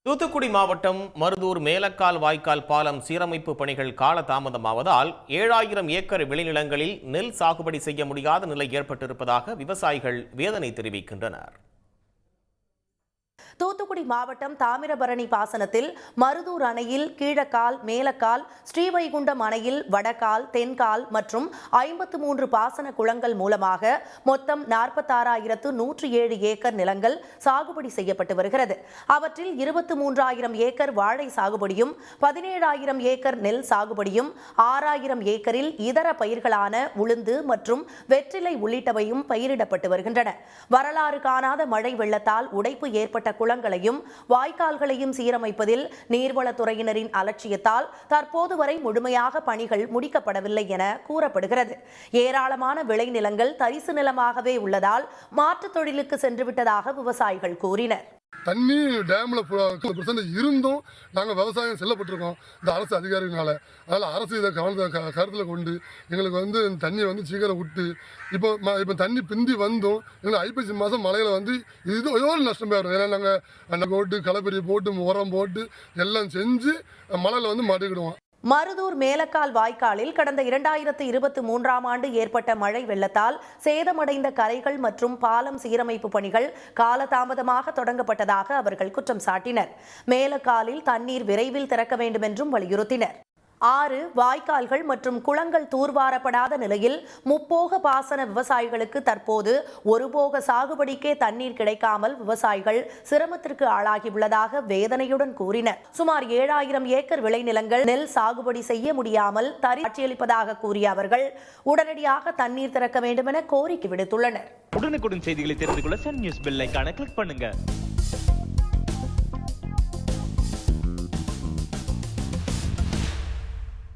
தூத்துக்குடி மாவட்டம் மருதூர் மேலக்கால் வாய்க்கால் பாலம் சீரமைப்பு பணிகள் காலதாமதமாவதால் 7000 ஏக்கர் விளைநிலங்களில் நெல் சாகுபடி செய்ய முடியாத நிலை ஏற்பட்டிருப்பதாக விவசாயிகள் வேதனை தெரிவிக்கின்றனர். தூத்துக்குடி மாவட்டம் தாமிரபரணி பாசனத்தில் மருதூர் அணையில் கீழக்கால், மேலக்கால், ஸ்ரீவைகுண்டம் அணையில் வடக்கால், தென்கால் மற்றும் 53 பாசன குளங்கள் மூலமாக மொத்தம் 46,107 ஏக்கர் நிலங்கள் சாகுபடி செய்யப்பட்டு வருகிறது. அவற்றில் 23,000 ஏக்கர் வாழை சாகுபடியும், 17,000 ஏக்கர் நெல் சாகுபடியும், 6,000 ஏக்கரில் இதர பயிர்களான உளுந்து மற்றும் வெற்றிலை உள்ளிட்டவையும் பயிரிடப்பட்டு வருகின்றன. வரலாறு காணாத மழை வெள்ளத்தால் உடைப்பு ஏற்பட்ட குளங்களையும் வாய்க்கால்களையும் சீரமைப்பதில் நீர்வளத்துறையினரின் அலட்சியத்தால் தற்போது வரை முழுமையாக பணிகள் முடிக்கப்படவில்லை என கூறப்படுகிறது. ஏராளமான விளைநிலங்கள் தரிசு நிலமாகவே உள்ளதால் மாற்றுத் தொழிலுக்கு சென்றுவிட்டதாக விவசாயிகள் கூறினர். தண்ணி டேமில் இருந்தும் நாங்கள் விவசாயம் செல்லப்பட்டிருக்கோம் இந்த அரசு அதிகாரிகளால். அதனால் அரசு இதை கருத்தில் கொண்டு எங்களுக்கு தண்ணியை சீக்கிரம் விட்டு இப்போ தண்ணி பிந்தி வந்தும் எங்களுக்கு ஐப்பசி மாதம் மழையில் இது ஏதோ ஒரு நஷ்டம் போயிடும். ஏன்னா நாங்கள் போட்டு களப்பெரிய போட்டு உரம் போட்டு எல்லாம் செஞ்சு மழையில் மாட்டிக்கிடுவோம். மருதூர் மேலக்கால் வாய்க்காலில் கடந்த 2023ஆம் ஆண்டு ஏற்பட்ட மழை வெள்ளத்தால் சேதமடைந்த கரைகள் மற்றும் பாலம் சீரமைப்பு பணிகள் காலதாமதமாக தொடங்கப்பட்டதாக அவர்கள் குற்றம் சாட்டினர். மேலக்காலில் தண்ணீர் விரைவில் திறக்க வேண்டும் என்றும் வலியுறுத்தினர். 6 வாய்க்கால்கள் மற்றும் குளங்கள் தூர்வாரப்படாத நிலையில் முப்போக பாசன விவசாயிகளுக்கு தற்போது ஒருபோக சாகுபடிக்கே தண்ணீர் கிடைக்காமல் விவசாயிகள் சிரமத்திற்கு ஆளாகியுள்ளதாக வேதனையுடன் கூறினர். சுமார் 7000 ஏக்கர் விளைநிலங்கள் நெல் சாகுபடி செய்ய முடியாமல் காட்சியளிப்பதாக கூறிய அவர்கள் உடனடியாக தண்ணீர் திறக்க வேண்டும் என கோரிக்கை விடுத்துள்ளனர். உடனுக்குடன் செய்திகளை தெரிந்து கொள்ள சன் நியூஸ் பெல் ஐகானை கிளிக் பண்ணுங்க.